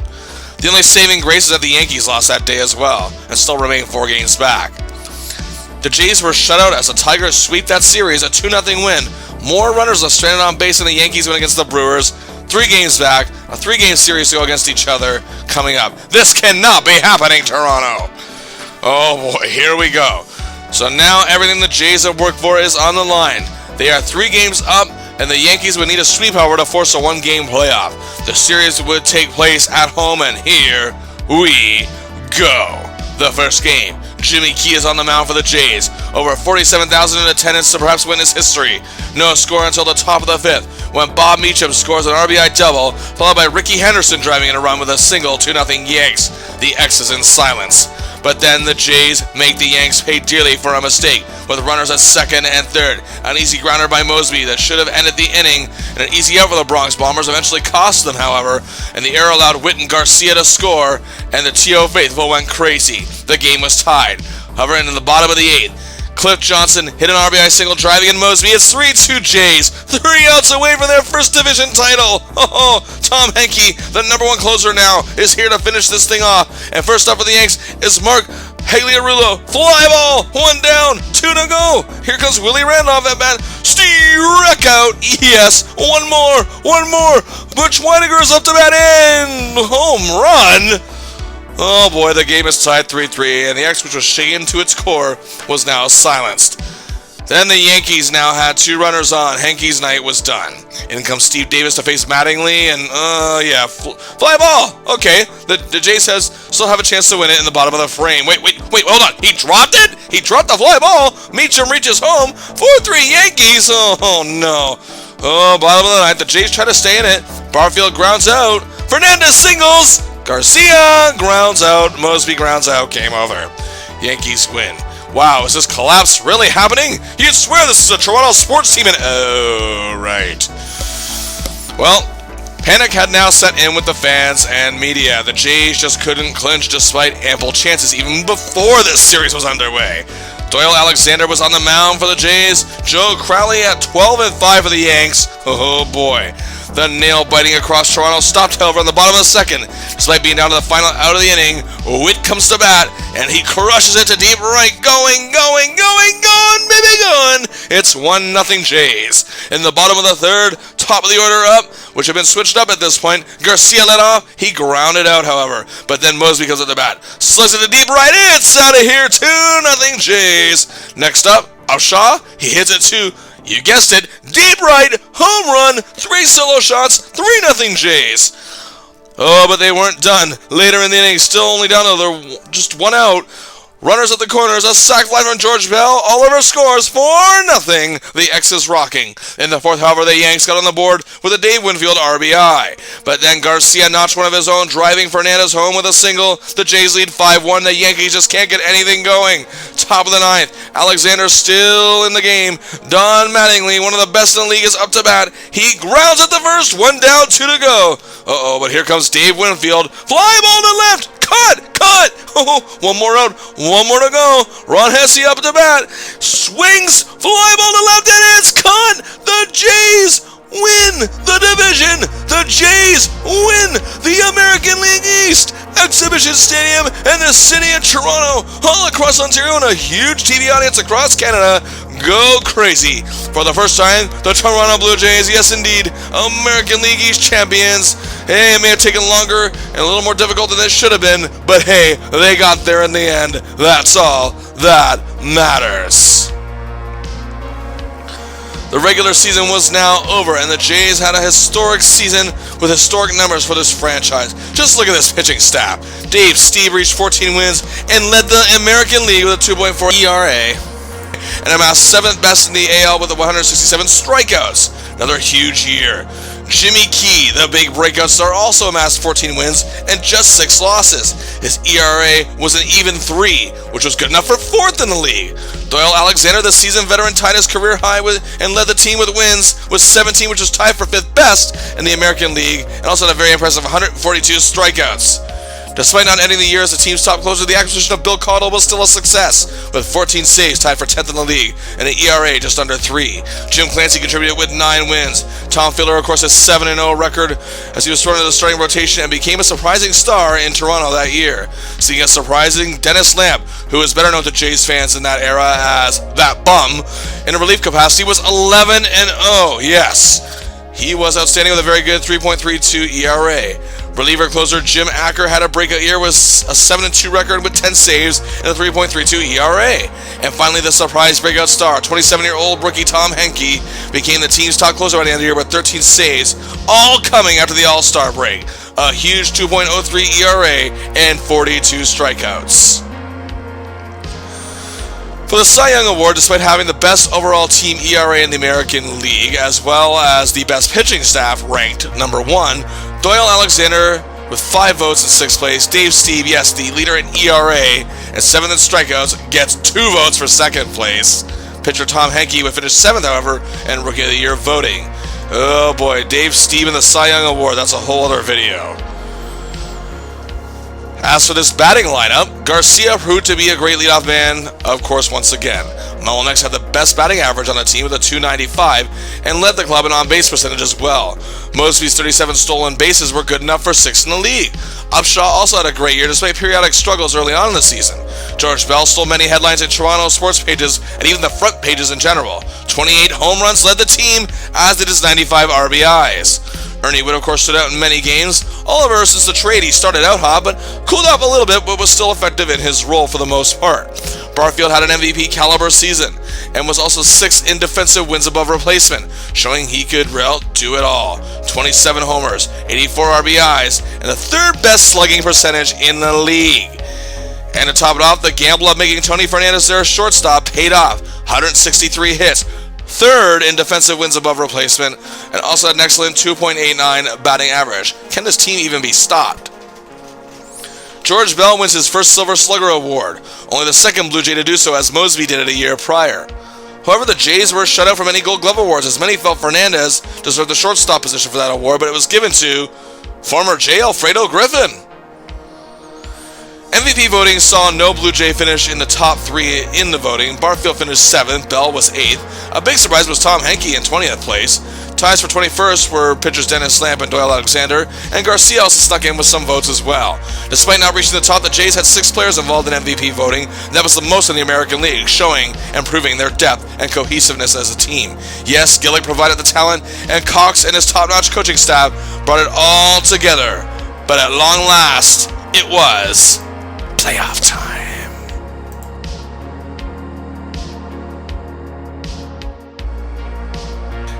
The only saving grace is that the Yankees lost that day as well, and still remain 4 games back. The Jays were shut out as the Tigers sweep that series, a 2-0 win. More runners left stranded on base than the Yankees win against the Brewers. 3 games back, a 3-game series to go against each other coming up. This cannot be happening, Toronto! Oh boy, here we go. So now everything the Jays have worked for is on the line. They are 3 games up, and the Yankees would need a sweep, however, to force a 1-game playoff. The series would take place at home, and here we go. The first game. Jimmy Key is on the mound for the Jays. Over 47,000 in attendance to perhaps witness history. No score until the top of the 5th, when Bob Meacham scores an RBI double, followed by Ricky Henderson driving in a run with a single 2-0 Yanks. The X is in silence. But then the Jays make the Yanks pay dearly for a mistake, with runners at second and third. An easy grounder by Mosby that should have ended the inning, and an easy out for the Bronx Bombers eventually cost them, however, and the error allowed Whit and Garcia to score, and the T.O. faithful went crazy. The game was tied. However, in the bottom of the 8th, Cliff Johnson hit an RBI single driving in Mosby. It's 3-2 Jays, 3 outs away from their first division title. Oh, Tom Henke, the #1 closer now, is here to finish this thing off. And first up for the Yanks is Mark Hagliarulo. Fly ball, 1 down, 2 to go. Here comes Willie Randolph at bat. Strike out. Yes, one more. Butch Weidiger is up to bat in. Home run. Oh boy, the game is tied 3-3, and the X, which was shaken to its core, was now silenced. Then the Yankees now had 2 runners on. Henke's night was done. In comes Steve Davis to face Mattingly, and fly ball. Okay, the Jays still have a chance to win it in the bottom of the frame. Wait, hold on. He dropped it? He dropped the fly ball. Meacham reaches home. 4-3 Yankees. Oh no. Oh, bottom of the 9th. The Jays try to stay in it. Barfield grounds out. Fernandez singles. Garcia grounds out. Mosby grounds out. Game over. Yankees win. Wow, is this collapse really happening? You'd swear this is a Toronto sports team and... Oh, right. Well, panic had now set in with the fans and media. The Jays just couldn't clinch despite ample chances even before this series was underway. Doyle Alexander was on the mound for the Jays. Joe Crowley at 12-5 for the Yanks. Oh boy. The nail biting across Toronto stopped, however, in the bottom of the 2nd. Despite being down to the final out of the inning, Witt comes to bat, and he crushes it to deep right. Going, baby, going. It's 1-0 Jays. In the bottom of the 3rd, top of the order up, which had been switched up at this point. Garcia led off. He grounded out, however. But then Mosby comes at the bat. Slugs it to deep right. It's out of here. 2-0 Jays. Next up, Shaw. He hits it to... You guessed it, deep right, home run, 3 solo shots, 3-0 Jays. Oh, but they weren't done. Later in the inning, still only down to just 1 out. Runners at the corners, a sac fly from George Bell. Oliver scores 4-0. The X is rocking. In the fourth, however, the Yanks got on the board with a Dave Winfield RBI. But then Garcia notched one of his own, driving Fernandez home with a single. The Jays lead 5-1. The Yankees just can't get anything going. Top of the ninth, Alexander still in the game. Don Mattingly, one of the best in the league, is up to bat. He grounds at the first, 1 down, 2 to go. But here comes Dave Winfield. Fly ball to left. Cut! One more out, one more to go. Ron Hesse up to bat. Swings, fly ball to left, and it's caught. The Jays win the division. The Jays win the American League East. Exhibition Stadium and the city of Toronto, all across Ontario, and a huge TV audience across Canada go crazy. For the first time, the Toronto Blue Jays, yes indeed, American League East champions. Hey, it may have taken longer and a little more difficult than it should have been, but hey, they got there in the end. That's all that matters. The regular season was now over, and the Jays had a historic season with historic numbers for this franchise. Just look at this pitching staff. Dave Steve reached 14 wins and led the American League with a 2.4 ERA, and amassed 7th best in the AL with 167 strikeouts. Another huge year. Jimmy Key, the big breakout star, also amassed 14 wins and just 6 losses. His ERA was an even 3, which was good enough for 4th in the league. Doyle Alexander, the seasoned veteran, tied his career high and led the team with wins with 17, which was tied for 5th best in the American League, and also had a very impressive 142 strikeouts. Despite not ending the year as the team's top closer, the acquisition of Bill Caudle was still a success, with 14 saves, tied for 10th in the league, and an ERA just under 3. Jim Clancy contributed with 9 wins. Tom Fielder, of course, has 7-0 record as he was thrown into the starting rotation and became a surprising star in Toronto that year. Seeing a surprising Dennis Lamp, who is better known to Jays fans in that era as that bum, in a relief capacity, was 11-0. Yes, he was outstanding with a very good 3.32 ERA. Reliever closer Jim Acker had a breakout year with a 7-2 record with 10 saves and a 3.32 ERA. And finally, the surprise breakout star, 27-year-old rookie Tom Henke, became the team's top closer by the end of the year with 13 saves, all coming after the All-Star break. A huge 2.03 ERA and 42 strikeouts. For the Cy Young Award, despite having the best overall team ERA in the American League, as well as the best pitching staff ranked number 1, Doyle Alexander with 5 votes in 6th place. Dave Steve, yes, the leader in ERA and 7th in strikeouts, gets 2 votes for 2nd place. Pitcher Tom Henke would finish 7th, however, in Rookie of the Year voting. Oh boy, Dave Steve and the Cy Young Award, that's a whole other video. As for this batting lineup, Garcia proved to be a great leadoff man, of course, once again. Mullinax had the best batting average on the team with a .295 and led the club in on-base percentage as well. Mosby's 37 stolen bases were good enough for 6th in the league. Upshaw also had a great year despite periodic struggles early on in the season. George Bell stole many headlines in Toronto sports pages and even the front pages in general. 28 home runs led the team, as did his 95 RBIs. Ernie Wood, of course, stood out in many games. Oliver, since the trade, he started out hot, but cooled off a little bit, but was still effective in his role for the most part. Barfield had an MVP caliber season, and was also 6th in defensive wins above replacement, showing he could do it all. 27 homers, 84 RBIs, and the 3rd best slugging percentage in the league. And to top it off, the gamble of making Tony Fernandez their shortstop paid off. 163 hits, 3rd in defensive wins above replacement, and also had an excellent 2.89 batting average. Can this team even be stopped? George Bell wins his first Silver Slugger award, only the 2nd Blue Jay to do so, as Mosby did it a year prior. However, the Jays were shut out from any Gold Glove awards, as many felt Fernandez deserved the shortstop position for that award, but it was given to former J. Alfredo Griffin. MVP voting saw no Blue Jay finish in the top 3 in the voting. Barfield finished 7th, Bell was 8th. A big surprise was Tom Henke in 20th place. Ties for 21st were pitchers Dennis Lamp and Doyle Alexander, and Garcia also snuck in with some votes as well. Despite not reaching the top, the Jays had 6 players involved in MVP voting, and that was the most in the American League, showing and proving their depth and cohesiveness as a team. Yes, Gillick provided the talent, and Cox and his top-notch coaching staff brought it all together. But at long last, it was playoff time.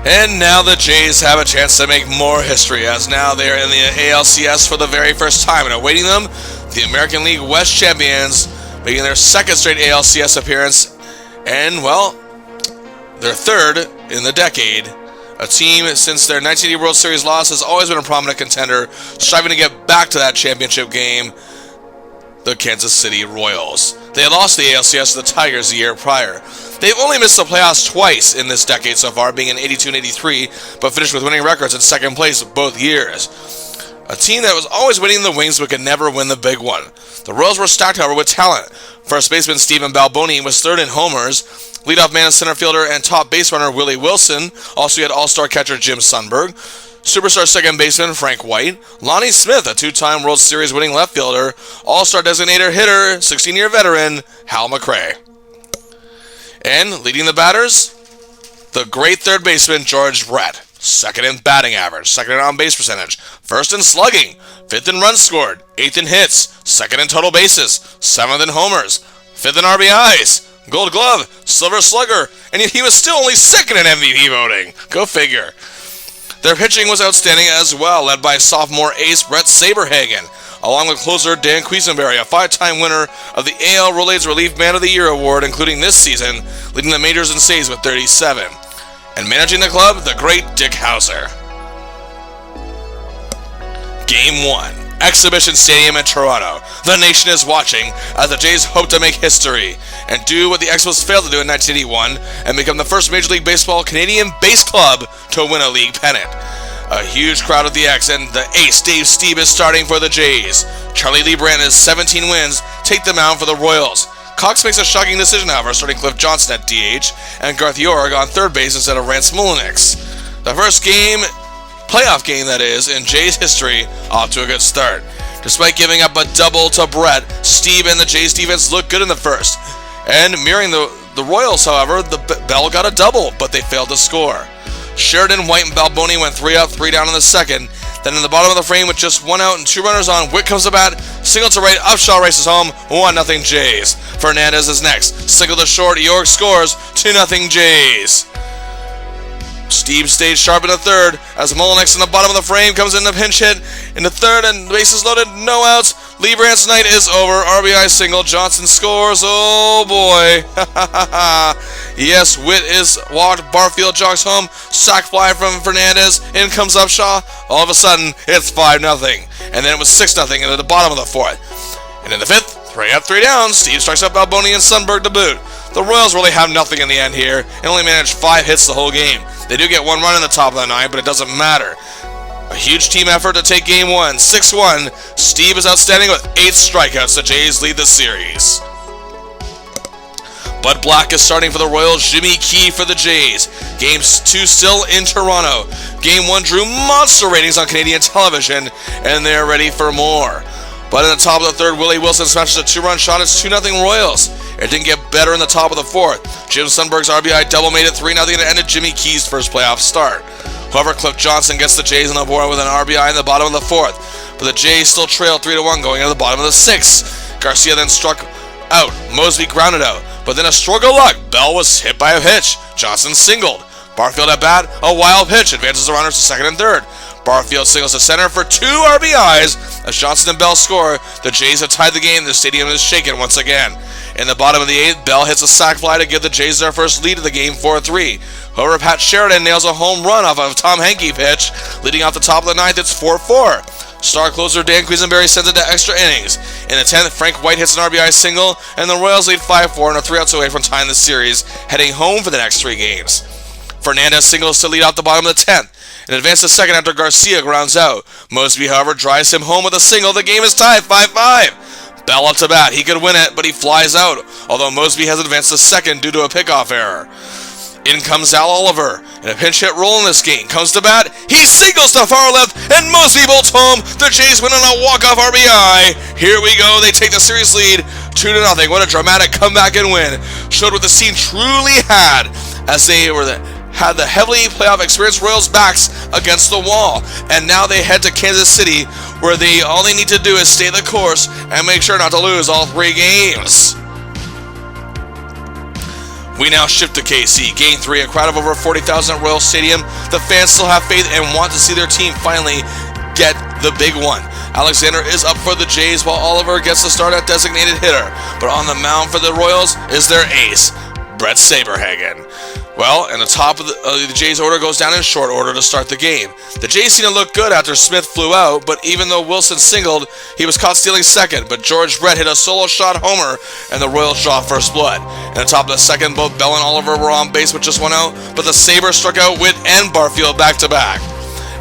And now the Jays have a chance to make more history, as now they are in the ALCS for the very first time, and awaiting them, the American League West champions, making their second straight ALCS appearance, and, well, their third in the decade. A team, since their 1980 World Series loss, has always been a prominent contender, striving to get back to that championship game, the Kansas City Royals. They had lost the ALCS to the Tigers the year prior. They've only missed the playoffs twice in this decade so far, being in 82 and 83, but finished with winning records in second place both years. A team that was always winning the wings but could never win the big one. The Royals were stacked, however, with talent. First baseman Stephen Balboni was third in homers. Leadoff man, center fielder, and top base runner Willie Wilson. Also, he had all-star catcher Jim Sundberg. Superstar second baseman Frank White. Lonnie Smith, a two-time World Series winning left fielder. All-star designator hitter, 16-year veteran Hal McRae. And leading the batters, the great third baseman George Brett. Second in batting average, second in on-base percentage, first in slugging, fifth in runs scored, eighth in hits, second in total bases, seventh in homers, fifth in RBIs, Gold Glove, Silver Slugger, and yet he was still only second in MVP voting. Go figure. Their pitching was outstanding as well, led by sophomore ace Brett Saberhagen, along with closer Dan Quisenberry, a five-time winner of the AL Rolaids Relief Man of the Year award, including this season, leading the majors in saves with 37. And managing the club, the great Dick Hauser. Game 1. Exhibition Stadium in Toronto. The nation is watching as the Jays hope to make history and do what the Expos failed to do in 1981 and become the first Major League Baseball Canadian-based club to win a league pennant. A huge crowd at the X, and the ace Dave Stieb is starting for the Jays. Charlie Lee Brandon's 17 wins take the mound for the Royals. Cox makes a shocking decision, however, starting Cliff Johnson at DH and Garth York on third base instead of Rance Mulinix. The first game, playoff game that is, in Jays history, off to a good start. Despite giving up a double to Brett, Stieb and the Jays defense looked good in the first. And mirroring the Royals, however, the Bell got a double, but they failed to score. Sheridan, White, and Balboni went 3 up, 3 down in the second. Then in the bottom of the frame with just 1 out and 2 runners on, Witt comes to bat, single to right, Upshaw races home, 1-0 Jays. Fernandez is next, single to short, York scores, 2-0 Jays. Stieb stayed sharp in the third as Mulinix in the bottom of the frame comes in the pinch hit in the third and the bases loaded, no outs. Lee Brandt's night is over. RBI single. Johnson scores. Oh boy. Yes, Witt is walked. Barfield jogs home. Sack fly from Fernandez. In comes Upshaw. All of a sudden, it's 5-0. And then it was 6-0 into the bottom of the fourth. And in the fifth, 3 up, 3 down. Stieb strikes out Balboni and Sundberg to boot. The Royals really have nothing in the end here and only managed 5 hits the whole game. They do get 1 run in the top of the 9, but it doesn't matter. A huge team effort to take game 1, 6-1. Stieb is outstanding with 8 strikeouts. The Jays lead the series. Bud Black is starting for the Royals. Jimmy Key for the Jays. Game 2 still in Toronto. Game 1 drew monster ratings on Canadian television, and they're ready for more. But in the top of the third, Willie Wilson smashes a 2-run shot. It's 2-0 Royals. It didn't get better in the top of the fourth. Jim Sundberg's RBI double made it 3-0 and ended Jimmy Key's first playoff start. However, Cliff Johnson gets the Jays on the board with an RBI in the bottom of the fourth. But the Jays still trail 3-1 going into the bottom of the sixth. Garcia then struck out. Mosby grounded out. But then a stroke of luck. Bell was hit by a pitch. Johnson singled. Barfield at bat. A wild pitch. Advances the runners to second and third. Barfield singles to center for 2 RBIs. As Johnson and Bell score, the Jays have tied the game. The stadium is shaken once again. In the bottom of the 8th, Bell hits a sac fly to give the Jays their first lead of the game, 4-3. However, Pat Sheridan nails a home run off of a Tom Henke pitch. Leading off the top of the 9th, it's 4-4. Star closer Dan Quisenberry sends it to extra innings. In the 10th, Frank White hits an RBI single, and the Royals lead 5-4 and are 3 outs away from tying the series, heading home for the next 3 games. Fernandez singles to lead out the bottom of the 10th, and advances to second after Garcia grounds out. Mosby, however, drives him home with a single. The game is tied 5-5. Bell up to bat. He could win it, but he flies out, although Mosby has advanced to second due to a pickoff error. In comes Al Oliver, and a pinch hit roll in this game. Comes to bat. He singles to far left, and Mosby bolts home. The Jays win on a walk-off RBI. Here we go. They take the series lead 2-0. What a dramatic comeback and win. Showed what the team truly had as they had the heavily playoff experienced Royals backs against the wall. And now they head to Kansas City, where all they need to do is stay the course and make sure not to lose all 3 games. We now shift to KC. Game 3, a crowd of over 40,000 at Royal Stadium. The fans still have faith and want to see their team finally get the big one. Alexander is up for the Jays while Oliver gets the start at designated hitter. But on the mound for the Royals is their ace, Brett Saberhagen. Well, and the top of the Jays order goes down in short order to start the game. The Jays seem to look good after Smith flew out, but even though Wilson singled, he was caught stealing second. But George Brett hit a solo shot homer, and the Royals draw first blood. And the top of the second, both Bell and Oliver were on base with just one out, but the Sabres struck out Witt and Barfield back-to-back.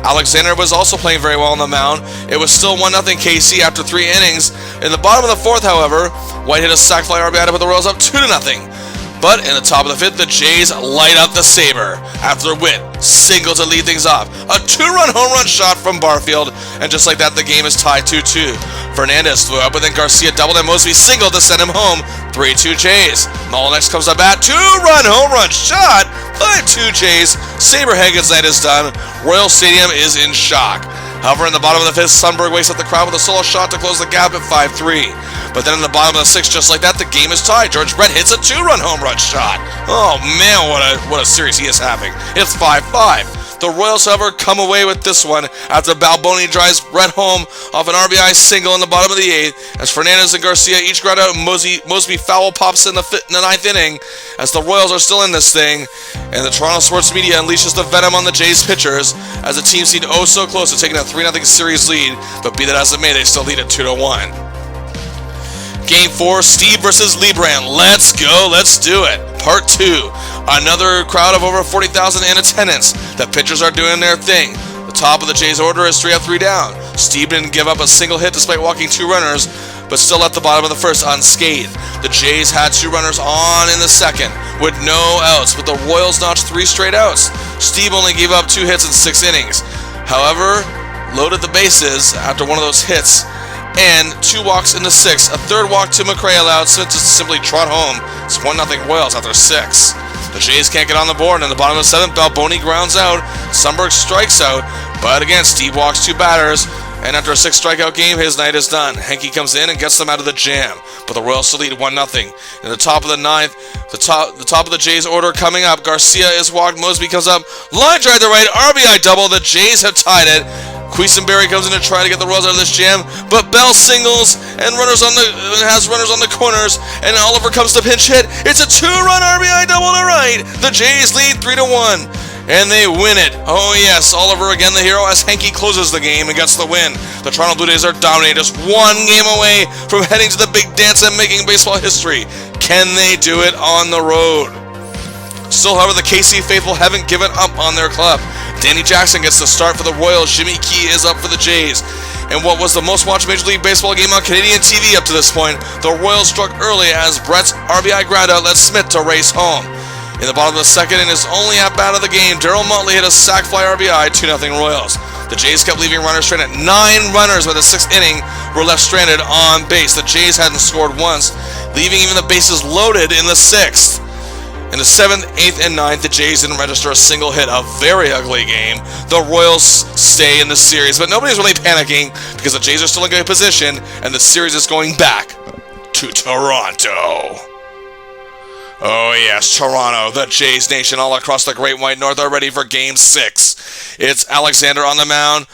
Alexander was also playing very well on the mound. It was still 1-0 KC after 3 innings. In the bottom of the fourth, however, White hit a sac fly RBI to put the Royals up 2-0. But in the top of the fifth, the Jays light up the Sabre after Witt single to lead things off. A 2-run home run shot from Barfield, and just like that, the game is tied 2-2. Fernandez flew up, but then Garcia doubled and Mosby singled to send him home. 3-2 Jays. Mull next comes up bat. 2-run home run shot. 5-2 Jays. Saberhagen's night is done. Royal Stadium is in shock. However, in the bottom of the fifth, Sundberg wakes up the crowd with a solo shot to close the gap at 5-3. But then in the bottom of the sixth, just like that, the game is tied. George Brett hits a 2-run home run shot. Oh man, what a series he is having. It's 5-5. The Royals, however, come away with this one after Balboni drives Brett home off an RBI single in the bottom of the eighth, as Fernandez and Garcia each ground out, and Mosby foul pops in the ninth inning, as the Royals are still in this thing, and the Toronto sports media unleashes the venom on the Jays pitchers, as the team seemed oh so close to taking a 3-0 series lead, but be that as it may, they still lead at 2-1. Game 4, Steve versus Librand. Let's go, let's do it. Part 2. Another crowd of over 40,000 in attendance. The pitchers are doing their thing. The top of the Jays order is 3 up, 3 down. Steve didn't give up a single hit despite walking 2 runners, but still at the bottom of the first unscathed. The Jays had 2 runners on in the second, with no outs, but the Royals notched 3 straight outs. Steve only gave up 2 hits in 6 innings. However, loaded the bases after one of those hits, and 2 walks in the 6th. A 3rd walk to McRae allowed Smith to simply trot home. It's 1-0 Royals after 6. The Jays can't get on the board, and in the bottom of the 7th, Balboni grounds out. Sundberg strikes out, but again, Steve walks 2 batters, and after a 6 strikeout game, his night is done. Henke comes in and gets them out of the jam, but the Royals still lead 1-0. In the top of the 9th, the top of the Jays order coming up. Garcia is walked, Mosby comes up, line drive to right, RBI double. The Jays have tied it. Quisenberry comes in to try to get the Royals out of this jam, but Bell singles and has runners on the corners, and Oliver comes to pinch hit. It's a 2-run RBI double to right. The Jays lead 3-1, and they win it. Oh yes, Oliver again the hero as Henke closes the game and gets the win. The Toronto Blue Jays are dominating, just 1 game away from heading to the big dance and making baseball history. Can they do it on the road? Still, however, the KC faithful haven't given up on their club. Danny Jackson gets the start for the Royals. Jimmy Key is up for the Jays. And what was the most watched Major League Baseball game on Canadian TV up to this point, the Royals struck early as Brett's RBI groundout led Smith to race home. In the bottom of the second, in his only at-bat of the game, Darryl Motley hit a sac fly RBI, 2-0 Royals. The Jays kept leaving runners stranded. 9 runners by the 6th inning were left stranded on base. The Jays hadn't scored once, leaving even the bases loaded in the 6th. In the 7th, 8th, and 9th, the Jays didn't register a single hit. A very ugly game. The Royals stay in the series, but nobody's really panicking because the Jays are still in good position, and the series is going back to Toronto. Oh yes, Toronto, the Jays Nation all across the Great White North are ready for Game 6. It's Alexander on the mound,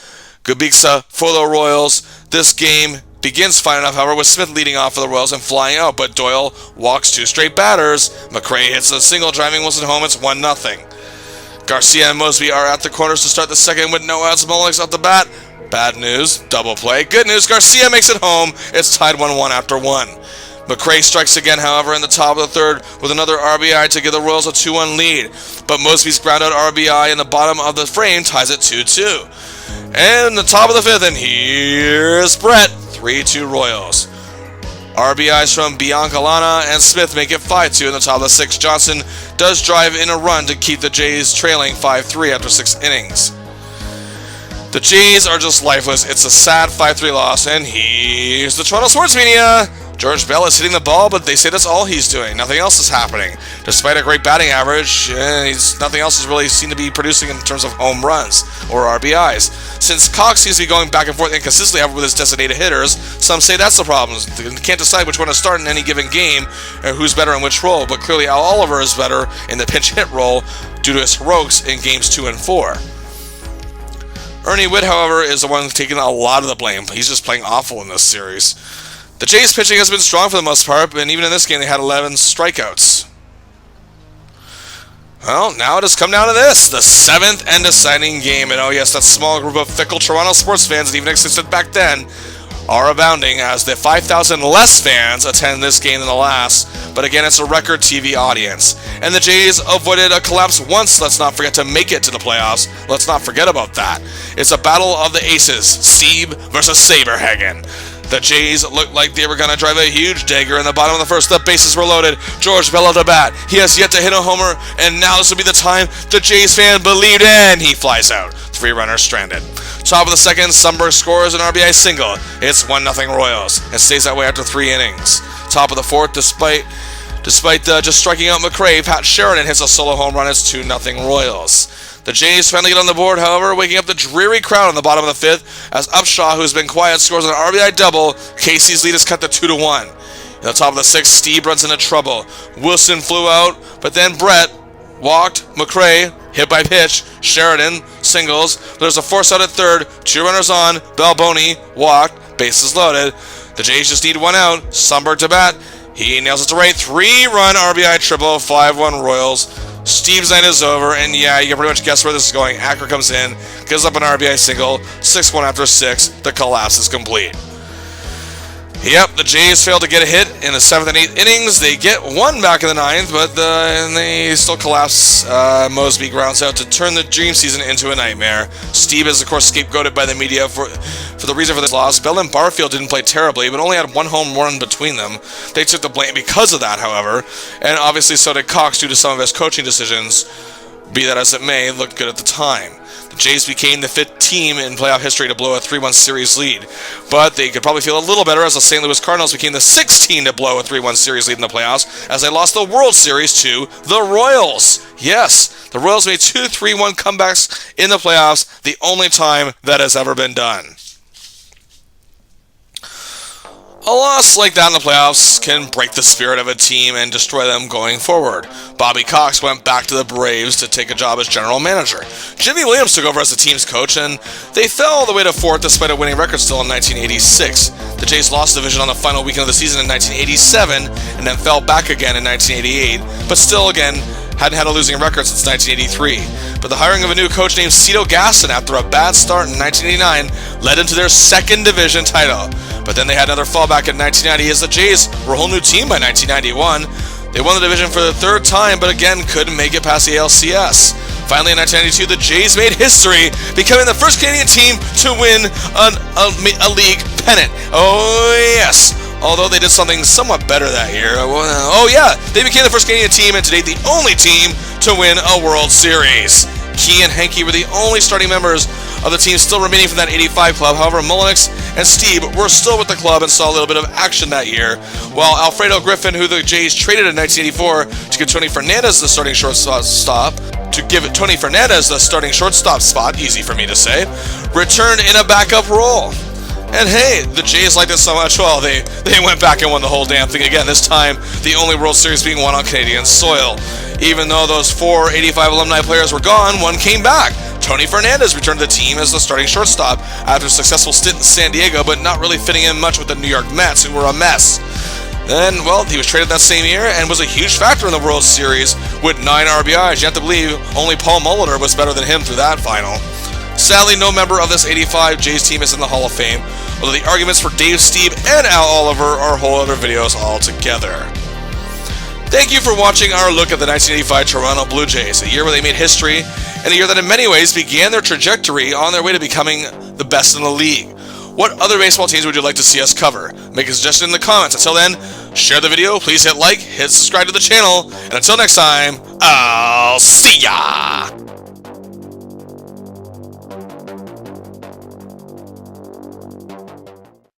Kubica for the Royals. This game begins fine enough, however, with Smith leading off for the Royals and flying out, but Doyle walks 2 straight batters. McRae hits a single, driving Wilson home. It's 1-0. Garcia and Mosby are at the corners to start the second with no outs. Mullenix off the bat. Bad news, double play. Good news, Garcia makes it home. It's tied 1-1 after 1. McRae strikes again, however, in the top of the third with another RBI to give the Royals a 2-1 lead. But Mosby's grounded RBI in the bottom of the frame ties it 2-2. And in the top of the 5th, and here's Brett. 3-2 Royals. RBIs from Biancalana and Smith make it 5-2 in the top of the 6th. Johnson does drive in a run to keep the Jays trailing 5-3 after 6 innings. The Jays are just lifeless. It's a sad 5-3 loss, and here's the Toronto Sports Media. George Bell is hitting the ball, but they say that's all he's doing. Nothing else is happening. Despite a great batting average, nothing else has really seemed to be producing in terms of home runs or RBIs. Since Cox seems to be going back and forth inconsistently with his designated hitters, some say that's the problem. They can't decide which one to start in any given game or who's better in which role, but clearly Al Oliver is better in the pinch hit role due to his heroics in games 2 and 4. Ernie Witt, however, is the one taking a lot of the blame. He's just playing awful in this series. The Jays pitching has been strong for the most part, and even in this game they had 11 strikeouts. Well, now it has come down to this, the 7th and deciding game. And oh yes, that small group of fickle Toronto sports fans that even existed back then are abounding, as the 5,000 less fans attend this game than the last. But again, it's a record TV audience. And the Jays avoided a collapse once, let's not forget, to make it to the playoffs. Let's not forget about that. It's a battle of the aces, Steve versus Saberhagen. The Jays looked like they were going to drive a huge dagger in the bottom of the first. The bases were loaded. George Bell at the bat. He has yet to hit a homer, and now this will be the time the Jays fan believed in. He flies out. 3 runners stranded. Top of the second, Sundberg scores an RBI single. It's 1-0 Royals. It stays that way after 3 innings. Top of the fourth, despite just striking out McRae, Pat Sheridan hits a solo home run. It's 2-0 Royals. The Jays finally get on the board, however, waking up the dreary crowd on the bottom of the 5th, as Upshaw, who's been quiet, scores an RBI double. Casey's lead is cut to 2-1. In the top of the 6th, Steve runs into trouble. Wilson flew out, but then Brett walked. McRae hit by pitch. Sheridan singles. There's a force out at third. 2 runners on. Balboni walked. Bases loaded. The Jays just need 1 out. Sundberg to bat. He nails it to right. 3-run RBI triple. 5-1 Royals. Steve's night is over, and yeah, you can pretty much guess where this is going. Acker comes in, gives up an RBI single, 6-1 after 6. The collapse is complete. Yep, the Jays failed to get a hit in the 7th and 8th innings. They get 1 back in the 9th, but they still collapse. Mosby grounds out to turn the dream season into a nightmare. Steve is, of course, scapegoated by the media for the reason for this loss. Bell and Barfield didn't play terribly, but only had 1 home run between them. They took the blame because of that, however, and obviously so did Cox due to some of his coaching decisions. Be that as it may, looked good at the time. The Jays became the 5th team in playoff history to blow a 3-1 series lead, but they could probably feel a little better as the St. Louis Cardinals became the 6th team to blow a 3-1 series lead in the playoffs as they lost the World Series to the Royals. Yes, the Royals made 2 3-1 comebacks in the playoffs, the only time that has ever been done. A loss like that in the playoffs can break the spirit of a team and destroy them going forward. Bobby Cox went back to the Braves to take a job as general manager. Jimmy Williams took over as the team's coach, and they fell all the way to 4th despite a winning record still in 1986. The Jays lost the division on the final weekend of the season in 1987, and then fell back again in 1988, but still again hadn't had a losing record since 1983. But the hiring of a new coach named Cito Gaston after a bad start in 1989 led into their 2nd division title. But then they had another fallback in 1990 as the Jays were a whole new team by 1991. They won the division for the 3rd time, but again couldn't make it past the ALCS. Finally, in 1992, the Jays made history, becoming the first Canadian team to win a league pennant. Oh yes! Although they did something somewhat better that year. Oh yeah, they became the first Canadian team and today the only team to win a World Series. Key and Henke were the only starting members of the team still remaining from that 85 club. However, Mullenix and Steve were still with the club and saw a little bit of action that year, while Alfredo Griffin, who the Jays traded in 1984 to give Tony Fernandez the starting shortstop spot, easy for me to say, returned in a backup role. And hey, the Jays liked it so much, well, they went back and won the whole damn thing again, this time the only World Series being won on Canadian soil. Even though those 4 85 alumni players were gone, one came back. Tony Fernandez returned to the team as the starting shortstop after a successful stint in San Diego, but not really fitting in much with the New York Mets, who were a mess. Then, well, he was traded that same year and was a huge factor in the World Series with 9 RBIs. You have to believe only Paul Molitor was better than him through that final. Sadly, no member of this 85 Jays team is in the Hall of Fame, although the arguments for Dave, Steve, and Al Oliver are whole other videos altogether. Thank you for watching our look at the 1985 Toronto Blue Jays, a year where they made history, and a year that in many ways began their trajectory on their way to becoming the best in the league. What other baseball teams would you like to see us cover? Make a suggestion in the comments. Until then, share the video, please hit like, hit subscribe to the channel, and until next time, I'll see ya!